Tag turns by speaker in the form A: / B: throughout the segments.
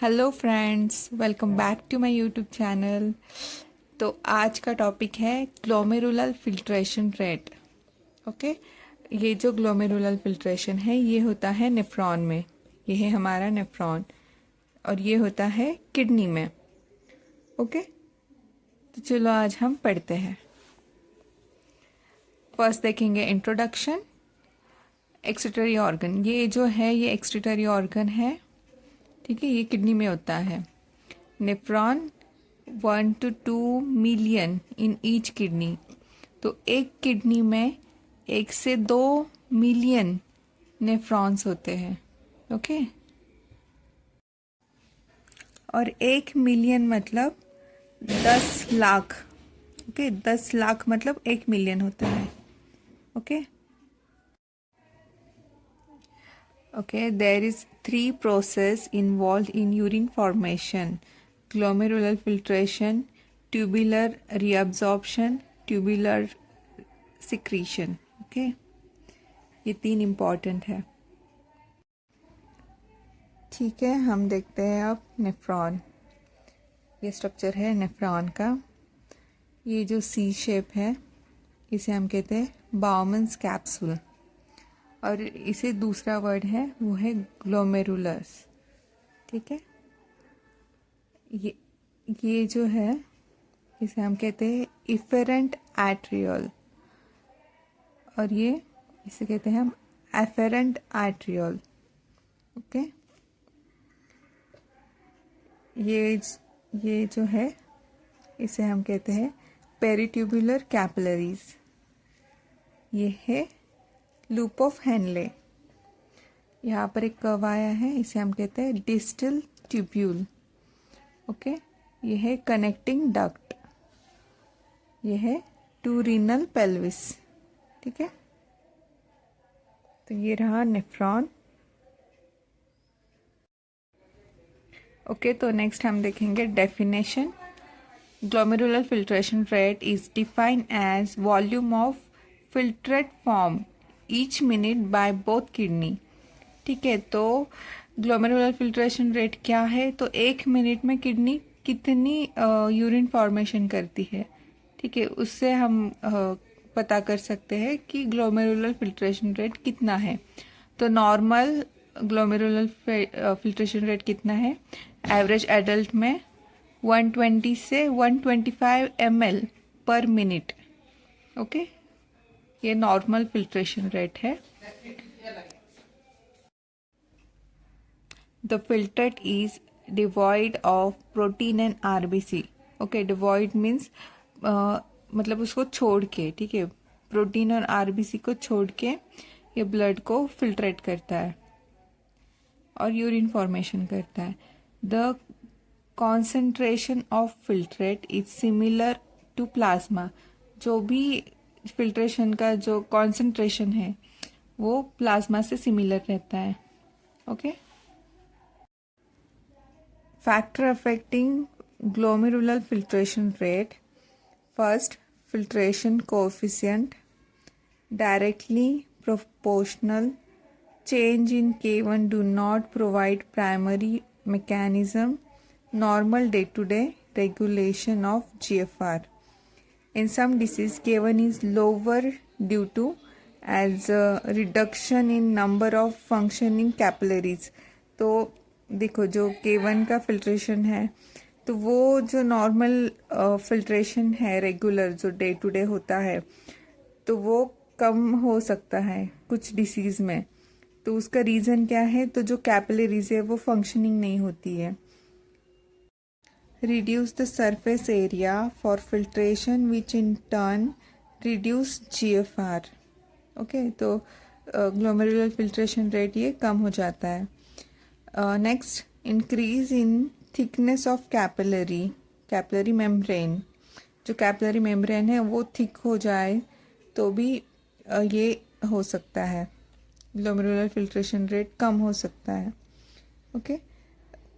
A: Hello friends, welcome back to my YouTube channel. तो आज का टॉपिक है ग्लोमेरुलर फिल्ट्रेशन रेट। ओके, ये जो ग्लोमेरुलर फिल्ट्रेशन है ये होता है नेफ्रॉन में। ये है हमारा नेफ्रॉन और ये होता है किडनी में। ओके, तो चलो आज हम पढ़ते हैं। फर्स्ट देखेंगे इंट्रोडक्शन। एक्सक्रीटरी ऑर्गन, ये जो है ये एक्सक्रीटरी ऑर्गन है, ठीक है। ये किडनी में होता है। Nephron 1 to 2 million in each kidney. तो एक किडनी में 1 से 2 मिलियन नेफ्रॉन्स होते हैं। ओके, और 1 मिलियन मतलब 10 लाख। ओके, 10 लाख मतलब 1 मिलियन होता है। Okay Okay, there is 3 process involved in urine formation: glomerular filtration, tubular reabsorption, tubular secretion. Okay, ये 3 इम्पॉर्टेंट है। ठीक है, हम देखते हैं अब नेफ्रॉन। ये स्ट्रक्चर है नेफ्रॉन का। ये जो सी शेप है इसे हम कहते हैं बाउमन्स कैप्सूल, और इसे दूसरा वर्ड है वो है ग्लोमेरुलस। ठीक है, ये जो है इसे हम कहते हैं इफेरेंट एट्रियोल, और ये इसे कहते हैं हम एफेरेंट एट्रियोल। ओके, ये जो है इसे हम कहते हैं पेरिट्यूबुलर कैपिलरीज। ये है लूप ऑफ हेनले। यहाँ पर एक कर्व आया है, इसे हम कहते हैं डिस्टल ट्यूब्यूल। ओके, ये है कनेक्टिंग डक्ट। ये है टू रीनल पेल्विस। ठीक है, तो ये रहा नेफ्रॉन। ओके, तो नेक्स्ट हम देखेंगे definition. Glomerular filtration rate is defined as volume of filtrate form each minute by both kidney. ठीक है, तो ग्लोमेरुलर फिल्ट्रेशन रेट क्या है? तो 1 मिनट में किडनी कितनी यूरिन फॉर्मेशन करती है, ठीक है, उससे हम पता कर सकते हैं कि ग्लोमेरुलर फिल्ट्रेशन रेट कितना है। तो नॉर्मल ग्लोमेरुलर फिल्ट्रेशन रेट कितना है? एवरेज एडल्ट में 120 से 125 ml पर मिनट। ओके, ये नॉर्मल फिल्ट्रेशन रेट है। The filtrate is devoid of protein and RBC. Okay, devoid means मतलब उसको छोड़ के, ठीक है, प्रोटीन और आरबीसी को छोड़ के ये ब्लड को फिल्ट्रेट करता है और यूरिन फॉर्मेशन करता है। The concentration of filtrate is similar to plasma. जो भी फिल्ट्रेशन का जो कॉन्सेंट्रेशन है वो प्लाज्मा से सिमिलर रहता है। Okay, factor affecting glomerular filtration rate. First, filtration coefficient, directly proportional. Change in K1 do not provide primary mechanism, normal day-to-day regulation of GFR. In some disease, K1 is lower due to as a reduction in number of functioning capillaries. तो देखो, जो K1 का filtration है तो वो जो normal filtration है regular जो डे टू डे होता है तो वो कम हो सकता है कुछ डिसीज में। तो उसका रीज़न क्या है? तो जो कैपिलरीज है वो फंक्शनिंग नहीं होती है। Reduce the surface area for filtration which in turn reduce GFR। Okay, तो ग्लोमेरुलर फिल्ट्रेशन रेट ये कम हो जाता है। Next, increase in thickness of capillary membrane. जो कैपिलरी मेम्ब्रेन है वो थिक हो जाए तो भी ये हो सकता है, ग्लोमेरुलर फिल्ट्रेशन रेट कम हो सकता है। Okay,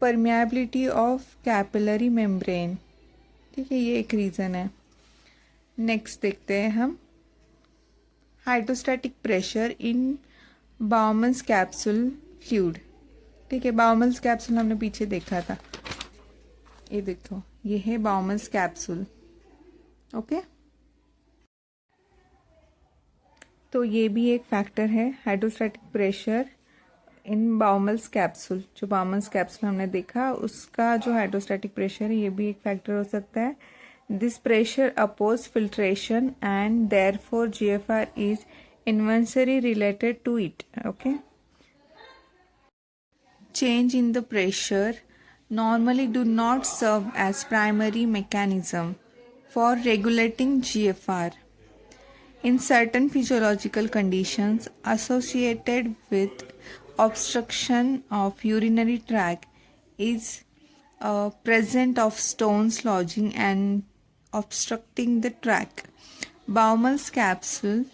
A: permeability of capillary membrane, ठीक है, ये एक रीज़न है। नेक्स्ट देखते हैं हम hydrostatic pressure in Bowman's capsule fluid. ठीक है। बाउमल्स कैप्सूल हमने पीछे देखा था, ये देखो ये है बाउमल्स कैप्सूल। ओके, तो ये भी एक फैक्टर है हाइड्रोस्टैटिक प्रेशर इन बाउमल्स कैप्सूल। जो बाउमल्स कैप्सूल हमने देखा उसका जो हाइड्रोस्टैटिक प्रेशर है ये भी एक फैक्टर हो सकता है। This pressure oppose filtration and therefore GFR is inversely related to it. Okay, change in the pressure normally do not serve as primary mechanism for regulating GFR. In certain physiological conditions associated with obstruction of urinary tract is present of stones lodging and obstructing the tract. Baumel's capsule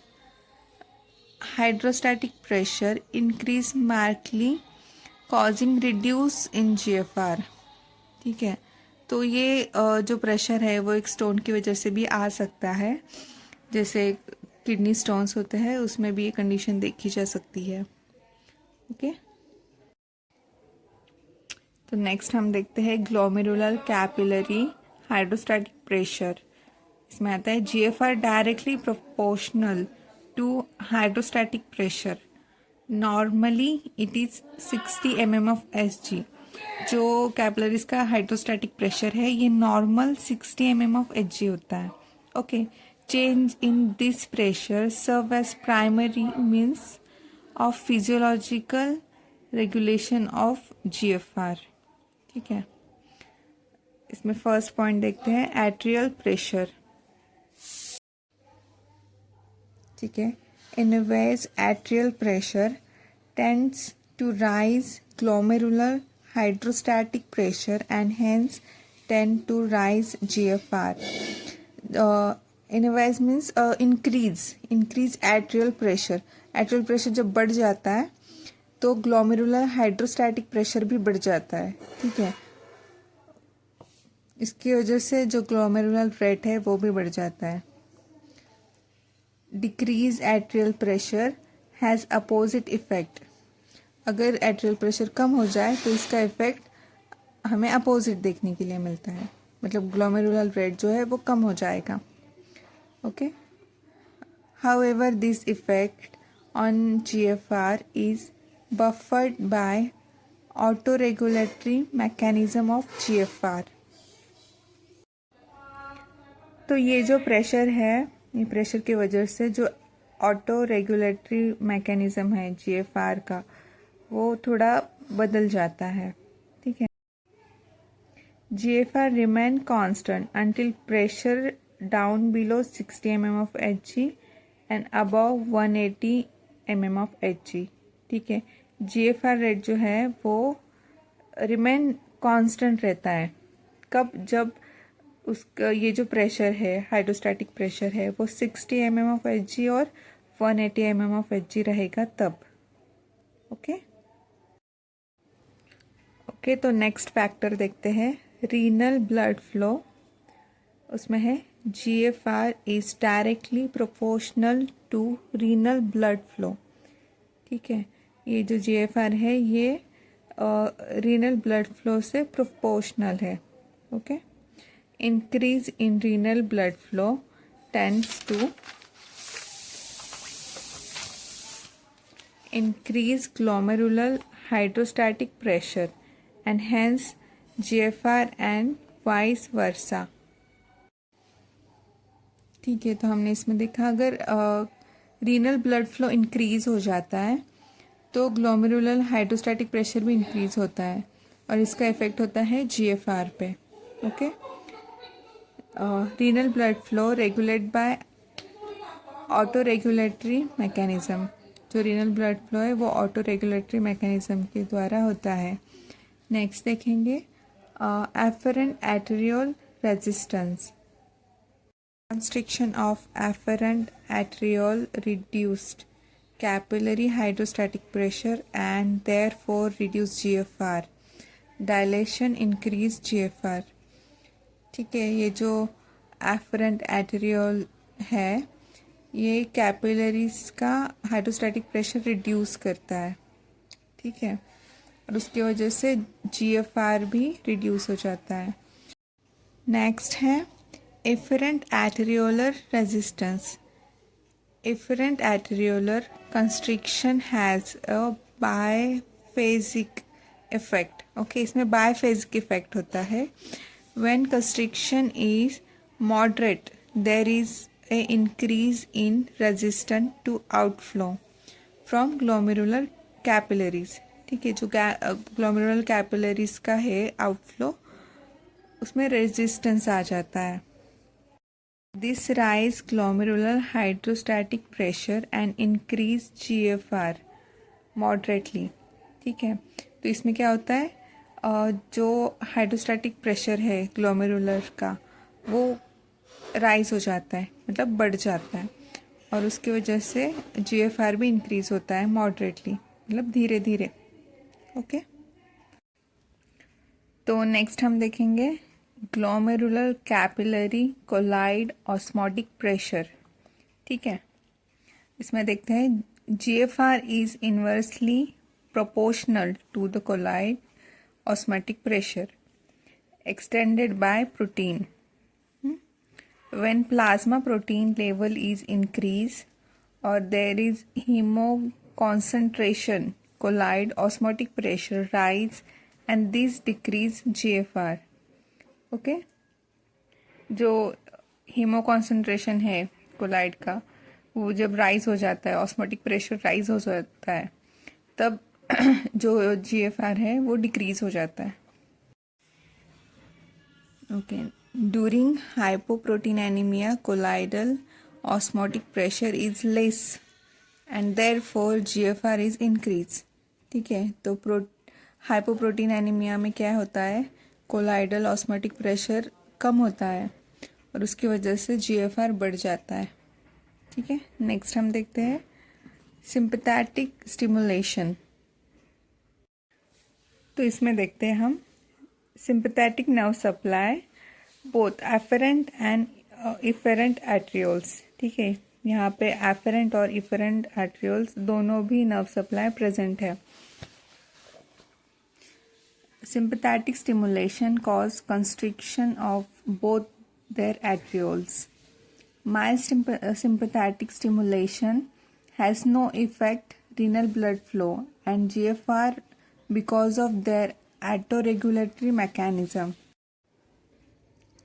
A: hydrostatic pressure increase markedly causing reduce in GFR. ठीक है, तो ये जो pressure है वो एक stone की वजह से भी आ सकता है, जैसे किडनी स्टोन्स होते हैं उसमें भी ये कंडीशन देखी जा सकती है। ओके, तो नेक्स्ट हम देखते हैं ग्लोमेरुलर कैपिलरी हाइड्रोस्टैटिक प्रेशर। इसमें आता है GFR directly proportional to hydrostatic pressure. Normally it is 60 mm of Hg. जो कैपिलरीज का हाइड्रोस्टैटिक प्रेशर है ये नॉर्मल 60 mm of Hg होता है। Okay, change in this pressure serve as primary means of physiological regulation of GFR. ठीक है, इसमें first point देखते हैं एट्रियल प्रेशर। ठीक है, इनवेज atrial pressure tends to rise glomerular hydrostatic pressure and hence tend to rise GFR. इनवेज means increase atrial pressure. Atrial pressure जब बढ़ जाता है तो ग्लोमेरुलर हाइड्रोस्टैटिक प्रेशर भी बढ़ जाता है। ठीक है, इसकी वजह से जो ग्लोमेरुलर रेट है वो भी बढ़ जाता है। Decrease atrial pressure has opposite effect. अगर एट्रियल प्रेशर कम हो जाए तो इसका इफेक्ट हमें अपोजिट देखने के लिए मिलता है, मतलब ग्लोमेरुलर रेट जो है वो कम हो जाएगा। Okay, however this effect on GFR is buffered by auto regulatory mechanism of GFR. तो ये जो प्रेशर है, ये प्रेशर की वजह से जो ऑटो रेगुलेटरी मैकेनिज्म है जीएफआर का वो थोड़ा बदल जाता है। ठीक है, GFR remain constant until pressure down below 60 mm of Hg and above 180 mm of Hg। ठीक है, जीएफआर रेट जो है वो रिमेन कांस्टेंट रहता है। कब? जब उसका ये जो प्रेशर है हाइड्रोस्टैटिक प्रेशर है वो 60 mm of Hg और 180 mm of Hg रहेगा तब। ओके, तो नेक्स्ट फैक्टर देखते हैं रीनल ब्लड फ्लो। उसमें है GFR is directly proportional to renal blood flow. ठीक है, ये जो जीएफआर है ये रीनल ब्लड फ्लो से प्रोपोर्शनल है। Okay, increase in renal blood flow tends to increase glomerular hydrostatic pressure and hence GFR and vice versa। ठीक है, तो हमने इसमें देखा अगर रीनल ब्लड फ्लो इंक्रीज हो जाता है तो ग्लोमेरुलर हाइड्रोस्टैटिक प्रेशर भी इंक्रीज होता है और इसका इफेक्ट होता है जीएफआर पे। Okay, renal blood flow regulated by auto-regulatory mechanism। जो रीनल ब्लड फ्लो है वो ऑटो रेगुलेटरी मैकेनिज्म के द्वारा होता है। नेक्स्ट देखेंगे afferent arteriole resistance. Constriction of afferent arteriole reduced capillary hydrostatic pressure and therefore reduce GFR. Dilation increase GFR. ठीक है, ये जो एफरेंट एट्रियोल है ये कैपिलरीज का हाइड्रोस्टैटिक प्रेशर रिड्यूस करता है। ठीक है, और उसकी वजह से GFR भी रिड्यूस हो जाता है। नेक्स्ट है efferent arteriolar resistance. Efferent arteriolar constriction has a biphasic effect. Okay, इसमें बायफेजिक इफेक्ट होता है। When constriction is moderate there is a increase in resistance to outflow from glomerular capillaries. ठीक है, जो ग्लोमेरुलर कैपिलरीज का है outflow, उसमें resistance आ जाता है। This rise glomerular hydrostatic pressure and increase GFR moderately. ठीक है, तो इसमें क्या होता है, जो हाइड्रोस्टैटिक प्रेशर है ग्लोमेरुलर का वो राइज हो जाता है, मतलब बढ़ जाता है, और उसकी वजह से GFR भी इंक्रीज होता है मॉडरेटली, मतलब धीरे धीरे। ओके, तो नेक्स्ट हम देखेंगे glomerular capillary colloid osmotic pressure. ठीक है, इसमें देखते हैं GFR is inversely proportional to the colloid osmotic pressure extended by protein. When plasma protein level is increased or there is hemoconcentration, colloid osmotic pressure rise and this decrease GFR. Okay, जो haemo concentration है collide का, वो जब rise हो जाता है, osmotic pressure rise हो जाता है, तब जो GFR है वो डिक्रीज हो जाता है। Okay. During hypoproteinemia, colloidal osmotic pressure is less and therefore GFR is increased. ठीक है, तो हाइपोप्रोटीनेमिया में क्या होता है, कोलाइडल ऑस्मोटिक प्रेशर कम होता है और उसकी वजह से GFR बढ़ जाता है। ठीक है, नेक्स्ट हम देखते हैं सिंपैथेटिक स्टिमुलेशन। तो इसमें देखते हैं हम sympathetic nerve supply both afferent and efferent arterioles। ठीक है, यहाँ पे afferent और efferent arterioles दोनों भी nerve supply present है। Sympathetic stimulation cause constriction of both their arterioles. Mild sympathetic stimulation has no effect renal blood flow and GFR because of their autoregulatory mechanism.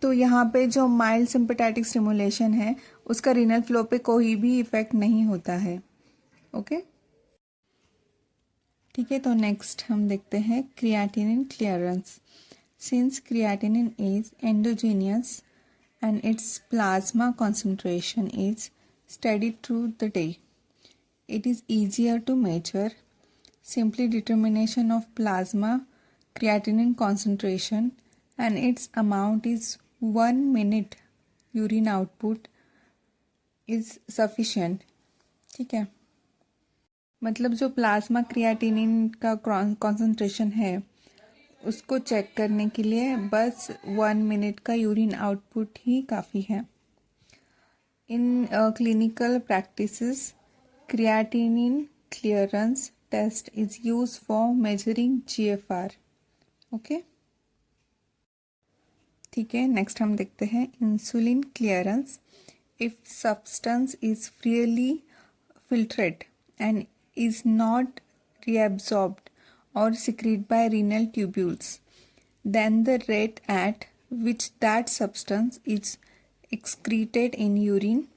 A: तो यहाँ पे जो माइल्ड सिंपैथेटिक स्टिमुलेशन है उसका renal flow पे कोई भी इफेक्ट नहीं होता है। ओके, ठीक है, तो नेक्स्ट हम देखते हैं creatinine clearance. Since creatinine is endogenous and its plasma concentration is steady through the day, it is easier to measure. Simply determination of plasma creatinine concentration and its amount is 1 minute urine output is sufficient। ठीक है, मतलब जो plasma creatinine का concentration है उसको check करने के लिए बस 1 मिनट का यूरिन आउटपुट ही काफ़ी है। In clinical practices creatinine clearance test is use for measuring GFR। Okay, ठीक है, नेक्स्ट हम देखते हैं insulin clearance. If substance is freely filtrate and is not reabsorbed or secreted by renal tubules, then the rate at which that substance is excreted in urine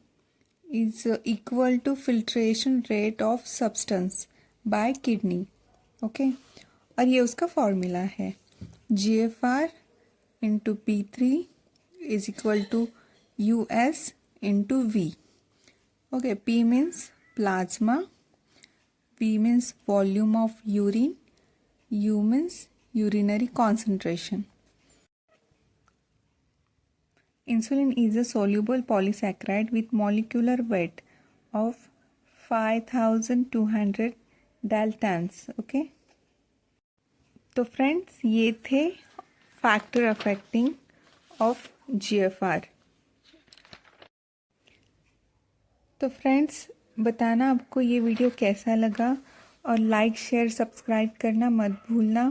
A: is equal to filtration rate of substance by kidney। Okay, और ये उसका formula है GFR into P3 is equal to US into V। Okay, P means plasma, V means volume of urine, U means urinary concentration. Insulin is a soluble polysaccharide with molecular weight of 5200 daltons। Okay, तो friends ये थे factor affecting of GFR। तो friends बताना आपको ये video कैसा लगा और लाइक शेयर सब्सक्राइब करना मत भूलना।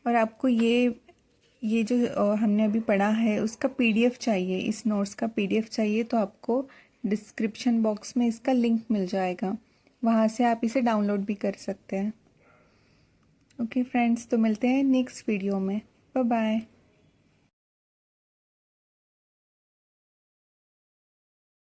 A: और आपको ये जो हमने अभी पढ़ा है उसका पीडीएफ चाहिए, इस नोट्स का पीडीएफ चाहिए, तो आपको डिस्क्रिप्शन बॉक्स में इसका लिंक मिल जाएगा, वहाँ से आप इसे डाउनलोड भी कर सकते हैं। ओके फ्रेंड्स, तो मिलते हैं नेक्स्ट वीडियो में। Bye bye.